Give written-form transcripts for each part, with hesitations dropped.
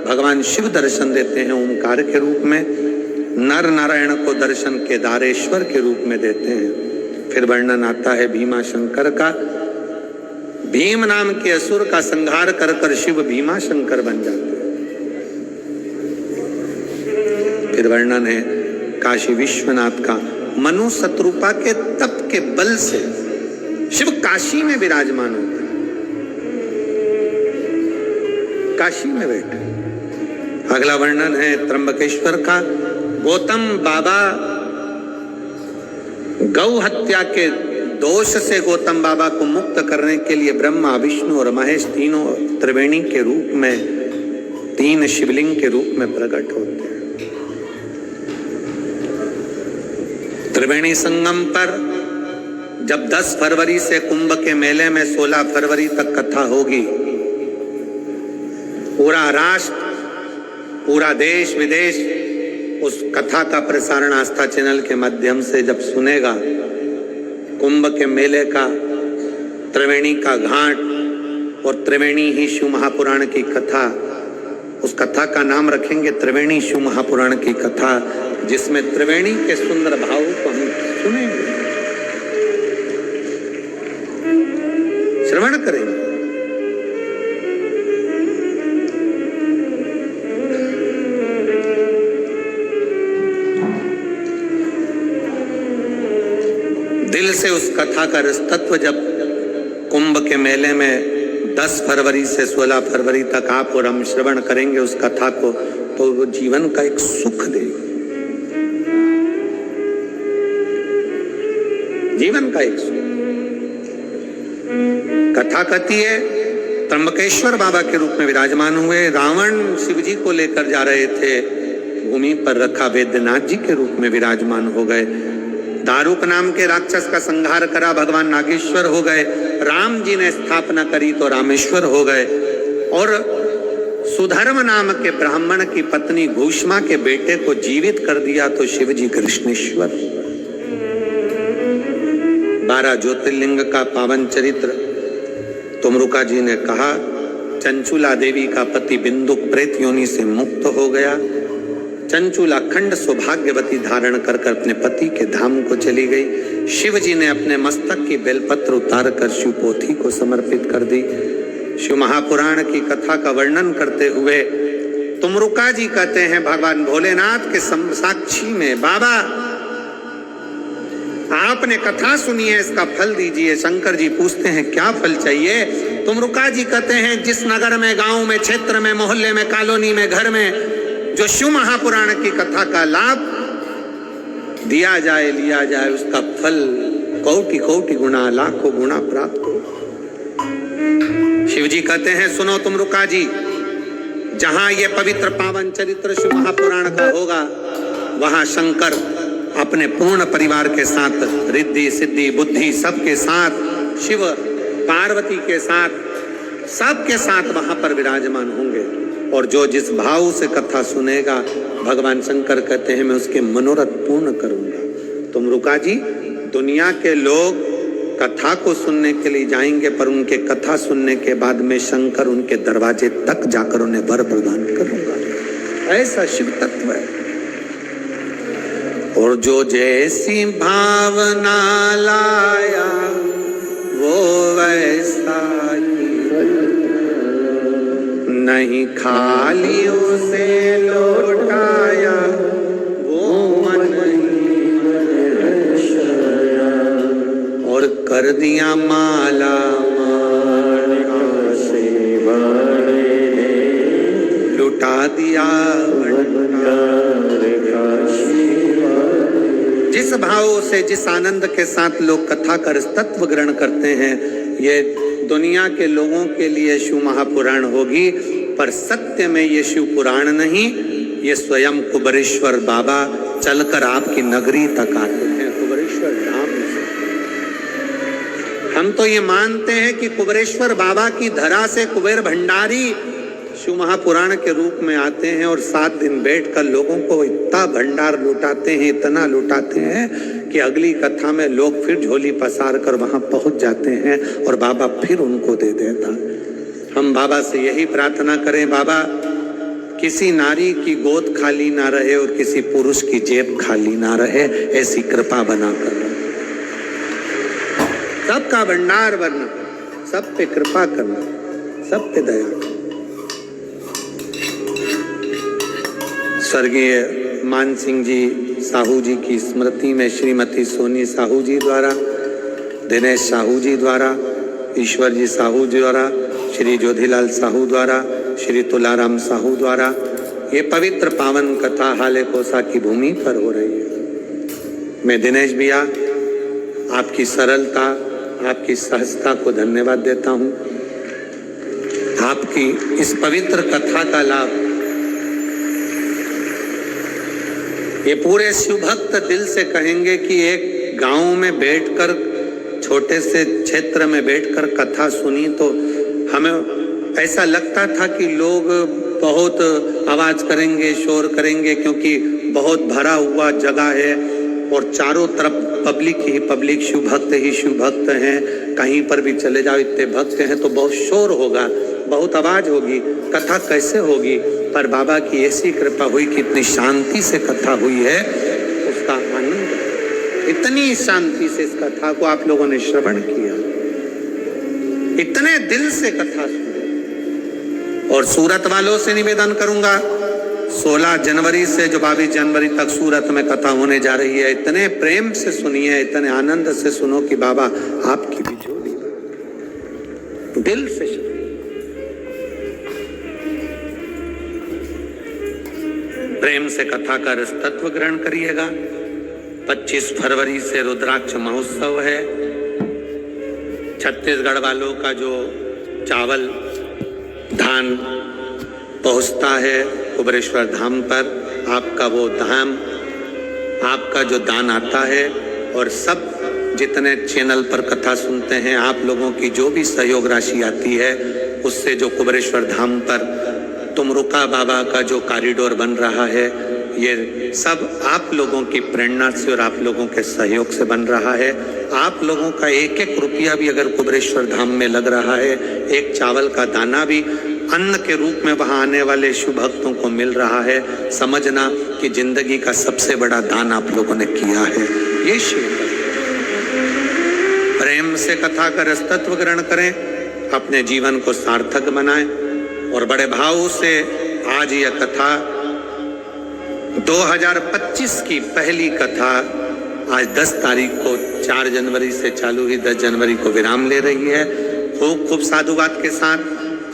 भगवान शिव दर्शन देते हैं ओमकार के रूप में, नर नारायण को दर्शन केदारेश्वर के रूप में देते हैं। फिर वर्णन आता है भीमा शंकर का। भीम नाम के असुर का संहार कर कर शिव भीमा शंकर बन जाते हैं। फिर वर्णन है काशी विश्वनाथ का। मनु शत्रुपा के तप के बल से शिव काशी में विराजमान होते हैं, काशी में बैठे। अगला वर्णन है त्र्यंबकेश्वर का। गौतम बाबा गौ हत्या के दोष से गौतम बाबा को मुक्त करने के लिए ब्रह्मा विष्णु और महेश तीनों त्रिवेणी के रूप में, तीन शिवलिंग के रूप में प्रकट होते हैं। त्रिवेणी संगम पर जब 10 फरवरी से कुंभ के मेले में 16 फरवरी तक कथा होगी, पूरा राष्ट्र, पूरा देश विदेश उस कथा का प्रसारण आस्था चैनल के माध्यम से जब सुनेगा, कुंभ के मेले का, त्रिवेणी का घाट और त्रिवेणी ही शिव महापुराण की कथा, उस कथा का नाम रखेंगे त्रिवेणी शिव महापुराण की कथा, जिसमें त्रिवेणी के सुंदर भाव को हम सुनेंगे, श्रवण करेंगे। दिल से उस कथा का रस तत्व जब कुंभ के मेले में 10 फरवरी से 16 फरवरी तक आप और हम श्रवण करेंगे उस कथा को, तो वो जीवन का एक सुख देगा, जीवन का एक सुख। कथा कहती है त्र्यंबकेश्वर बाबा के रूप में विराजमान हुए। रावण शिव जी को लेकर जा रहे थे, भूमि पर रखा वैद्यनाथ जी के रूप में विराजमान हो गए। दारुक नाम के राक्षस का संहार करा, भगवान नागेश्वर हो गए। राम जी ने स्थापना करी तो रामेश्वर हो गए। और सुधर्म नाम के ब्राह्मण की पत्नी घूष्मा के बेटे को जीवित कर दिया तो शिव जी कृष्णेश्वर। 12 ज्योतिर्लिंग का पावन चरित्र तुमरुका जी ने कहा। चंचुला देवी का पति बिंदुक प्रेत योनि से मुक्त हो गया। चंचुला अखंड सौभाग्यवती धारण कर कर अपने पति के धाम को चली गई। शिव जी ने अपने मस्तक की बेलपत्र उतार कर शिव पोथी को समर्पित कर दी। शिव महापुराण की कथा का वर्णन करते हुए तुमरुका जी कहते हैं, भगवान भोलेनाथ के साक्षी में, बाबा आपने कथा सुनी है, इसका फल दीजिए। शंकर जी पूछते हैं क्या फल चाहिए? तुमरुका जी कहते हैं, जिस नगर में, गांव में, क्षेत्र में, मोहल्ले में, कॉलोनी में, घर में जो शिव महापुराण की कथा का लाभ दिया जाए, लिया जाए, उसका फल कोटि कोटि गुना, लाखों गुना प्राप्त हो। शिव जी कहते हैं, सुनो तुमरुका जी, जहां ये पवित्र पावन चरित्र शिव महापुराण का होगा, वहां शंकर अपने पूर्ण परिवार के साथ, रिद्धि सिद्धि बुद्धि सबके साथ, शिव पार्वती के साथ, सबके साथ वहां पर विराजमान होंगे। और जो जिस भाव से कथा सुनेगा, भगवान शंकर कहते हैं मैं उसके मनोरथ पूर्ण करूंगा। तुमरुका जी, दुनिया के लोग कथा को सुनने के लिए जाएंगे, पर उनके कथा सुनने के बाद में शंकर उनके दरवाजे तक जाकर उन्हें वर प्रदान करूंगा। ऐसा शिव तत्व है। और जो जैसी भावना लाया वो वैसा ही, नहीं खाली उसे लौटाया वो मन और कर दिया माला से लुटा दिया। जिस भाव से, जिस आनंद के साथ लोग कथा कर तत्व ग्रहण करते हैं, ये दुनिया के लोगों के लिए शिव महापुराण होगी, पर सत्य में ये शिव पुराण नहीं, ये स्वयं कुबेरेश्वर बाबा चलकर आपकी नगरी तक आते हैं, कुबेरेश्वर धाम से। हम तो ये मानते हैं कि कुबेरेश्वर बाबा की धरा से कुबेर भंडारी शिव महापुराण के रूप में आते हैं और 7 दिन बैठकर लोगों को इतना भंडार लुटाते हैं, इतना लुटाते हैं कि अगली कथा में लोग फिर झोली पसार कर वहां पहुंच जाते हैं और बाबा फिर उनको दे देता। हम बाबा से यही प्रार्थना करें, बाबा किसी नारी की गोद खाली ना रहे और किसी पुरुष की जेब खाली ना रहे, ऐसी कृपा बनाकर सबका भंडार भरना, सब पे कृपा करना, सब पे दया करना। स्वर्गीय मान सिंह जी साहू जी की स्मृति में श्रीमती सोनी साहू जी द्वारा, दिनेश साहू जी द्वारा, ईश्वर जी साहू जी द्वारा, श्री ज्योतिलाल साहू द्वारा, श्री तुलाराम साहू द्वारा ये पवित्र पावन कथा हाले कोसा की भूमि पर हो रही है। मैं दिनेश भैया आपकी सरलता, आपकी सहजता को धन्यवाद देता हूँ। आपकी इस पवित्र कथा का लाभ ये पूरे शिवभक्त दिल से कहेंगे कि एक गांव में बैठकर, छोटे से क्षेत्र में बैठकर कथा सुनी तो हमें ऐसा लगता था कि लोग बहुत आवाज करेंगे, शोर करेंगे, क्योंकि बहुत भरा हुआ जगह है और चारों तरफ पब्लिक ही पब्लिक, शिव भक्त ही शिव भक्त हैं। कहीं पर भी चले जाओ इतने भक्त हैं तो बहुत शोर होगा, बहुत आवाज होगी, कथा कैसे होगी। पर बाबा की ऐसी कृपा हुई कि इतनी शांति से कथा हुई है, उसका आनंद, इतनी शांति से इस कथा को आप लोगों ने श्रवण किया, इतने दिल से कथा सुनी। और सूरत वालों से निवेदन करूंगा, 16 जनवरी से जो 22 जनवरी तक सूरत में कथा होने जा रही है, इतने प्रेम से सुनिए, इतने आनंद से सुनो कि बाबा आपकी भी झोली दिल से प्रेम से कथा का रस तत्व ग्रहण करिएगा। 25 फरवरी से रुद्राक्ष महोत्सव है। छत्तीसगढ़ वालों का जो चावल धान पहुंचता है कुबेरेश्वर धाम पर, आपका वो धाम, आपका जो दान आता है, और सब जितने चैनल पर कथा सुनते हैं, आप लोगों की जो भी सहयोग राशि आती है, उससे जो कुबेरेश्वर धाम पर तुमरुका बाबा का जो कॉरिडोर बन रहा है, ये सब आप लोगों की प्रेरणा से और आप लोगों के सहयोग से बन रहा है। आप लोगों का एक एक रुपया भी अगर कुबेरेश्वर धाम में लग रहा है, एक चावल का दाना भी अन्न के रूप में वहां आने वाले शिव भक्तों को मिल रहा है, समझना कि जिंदगी का सबसे बड़ा दान आप लोगों ने किया है। ये शिव प्रेम से कथा का रस तत्व ग्रहण करें, अपने जीवन को सार्थक बनाएं और बड़े भाव से आज यह कथा 2025 की पहली कथा आज 10 तारीख को 4 जनवरी से चालू हुई, 10 जनवरी को विराम ले रही है। खूब खूब साधुवाद के साथ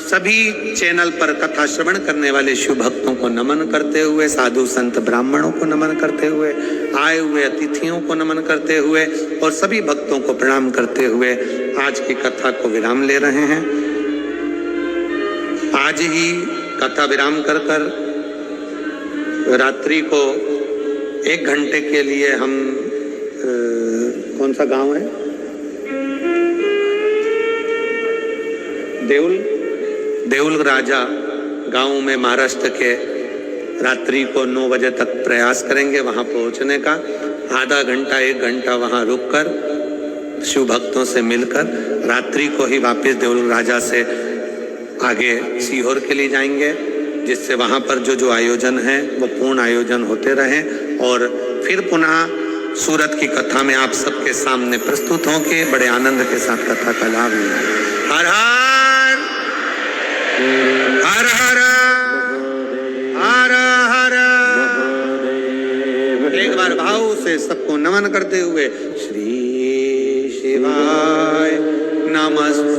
सभी चैनल पर कथा श्रवण करने वाले शिव भक्तों को नमन करते हुए, साधु संत ब्राह्मणों को नमन करते हुए, आए हुए अतिथियों को नमन करते हुए और सभी भक्तों को प्रणाम करते हुए आज की कथा को विराम ले रहे हैं। आज ही कथा विराम कर रात्रि को 1 घंटे के लिए हम कौन सा गांव है, देउल राजा गांव में महाराष्ट्र के, रात्रि को 9 बजे तक प्रयास करेंगे वहां पहुंचने का। आधा घंटा 1 घंटा वहां रुककर शिव भक्तों से मिलकर रात्रि को ही वापस देउल राजा से आगे सीहोर के लिए जाएंगे, जिससे वहां पर जो आयोजन है वो पूर्ण आयोजन होते रहे और फिर पुनः सूरत की कथा में आप सबके सामने प्रस्तुत होंगे। बड़े आनंद के साथ कथा का लाभ लेंगे। हर हर हर हर हर हर, एक बार भाव से सबको नमन करते हुए श्री शिवाय नमस्ते।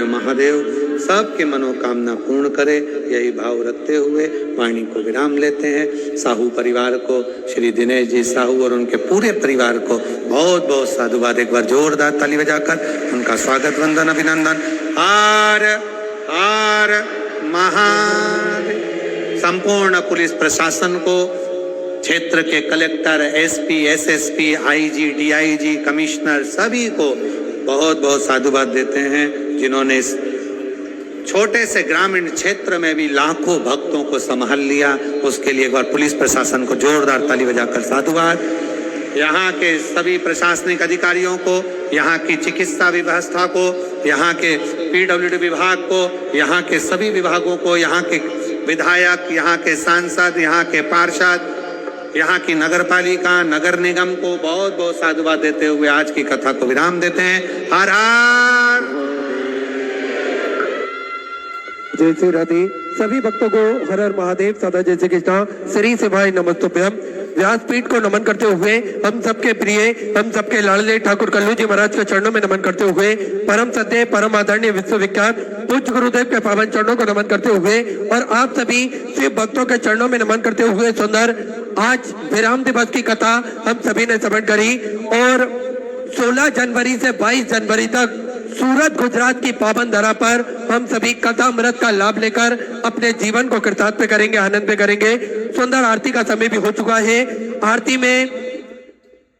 महादेव सबके मनोकामना पूर्ण करे, यही भाव रखते हुए वाणी को विराम लेते हैं। साहू परिवार को, श्री दिनेश जी साहू और उनके पूरे परिवार को बहुत बहुत साधुवाद। एक बार जोरदार ताली बजाकर उनका स्वागत, वंदन, अभिनंदन। हर हर महादेव। संपूर्ण पुलिस प्रशासन को, क्षेत्र के collector, SP, SSP, IG, DIG, commissioner, सभी को बहुत बहुत साधुवाद देते हैं जिन्होंने इस छोटे से ग्रामीण क्षेत्र में भी लाखों भक्तों को संभाल लिया। उसके लिए एक बार पुलिस प्रशासन को जोरदार ताली बजाकर साधुवाद। यहाँ के सभी प्रशासनिक अधिकारियों को, यहाँ की चिकित्सा व्यवस्था को, यहाँ के पीडब्ल्यूडी विभाग को, यहाँ के सभी विभागों को, यहाँ के विधायक, यहाँ के सांसद, यहाँ के पार्षद, यहाँ की नगर पालिका, नगर निगम को बहुत बहुत साधुवाद देते हुए आज की कथा को विराम देते हैं। हर हर जय श्री राधे। सभी भक्तों को हर हर महादेव, सदा जय श्री कृष्ण, श्री सेवाय नमस्तुभ्यम। व्यासपीठ को नमन करते हुए हम सबके प्रिय, हम सबके लाडले ठाकुर कल्लू जी महाराज के चरणों में नमन करते हुए, परम सत्य, परम आदरणीय, विश्वविख्यात पूज्य गुरुदेव के पावन चरणों को नमन करते हुए और आप सभी शिव भक्तों के चरणों में नमन करते हुए सुंदर आज विराम दिवस की कथा हम सभी ने श्रवण करी। और 16 जनवरी से 22 जनवरी तक सूरत गुजरात की पावन धरा पर हम सभी कथा अमृत का लाभ लेकर अपने जीवन को कृतार्थ पे करेंगे, आनंद पे करेंगे। सुंदर आरती का समय भी हो चुका है। आरती में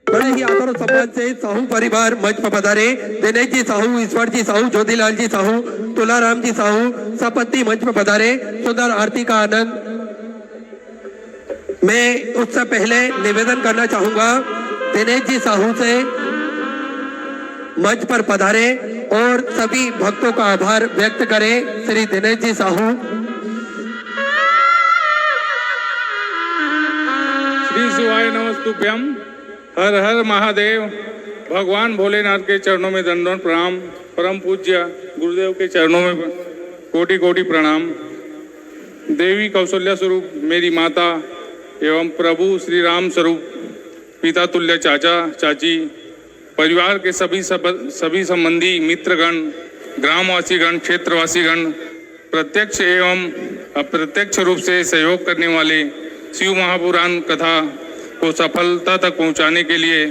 बड़े ही आदर और सम्मान से साहू परिवार मंच पर पधारे। दिनेश जी साहू, ईश्वर जी साहू, ज्योतिलाल जी साहू, तुलाराम जी साहू सपत्नी मंच पर पधारे। सुंदर आरती का आनंद। मैं उससे पहले निवेदन करना चाहूंगा, दिनेश जी साहू से मंच पर पधारे और सभी भक्तों का आभार व्यक्त करें। श्री दिनेश जी साहू। श्री शिवाय नमस्तुभ्यम। हर हर महादेव। भगवान भोलेनाथ के चरणों में दंडवत प्रणाम। परम पूज्य गुरुदेव के चरणों में कोटि कोटि प्रणाम। देवी कौशल्या स्वरूप मेरी माता एवं प्रभु श्री राम स्वरूप पिता तुल्य चाचा चाची, परिवार के सभी संबंधी, मित्रगण, ग्रामवासीगण, क्षेत्रवासीगण, प्रत्यक्ष एवं अप्रत्यक्ष रूप से सहयोग करने वाले शिव महापुराण कथा को सफलता तक पहुंचाने के लिए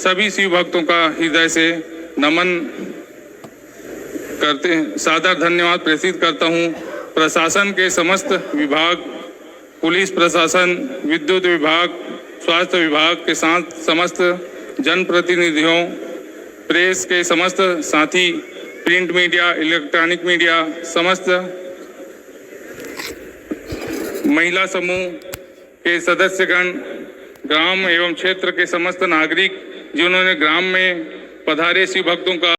सभी शिव भक्तों का हृदय से नमन करते, सादर धन्यवाद प्रेषित करता हूं। प्रशासन के समस्त विभाग, पुलिस प्रशासन, विद्युत विभाग, स्वास्थ्य विभाग के साथ समस्त जनप्रतिनिधियों, प्रेस के समस्त साथी, प्रिंट मीडिया, इलेक्ट्रॉनिक मीडिया, समस्त महिला समूह के सदस्यगण, ग्राम एवं क्षेत्र के समस्त नागरिक जिन्होंने ग्राम में पधारे शिव भक्तों का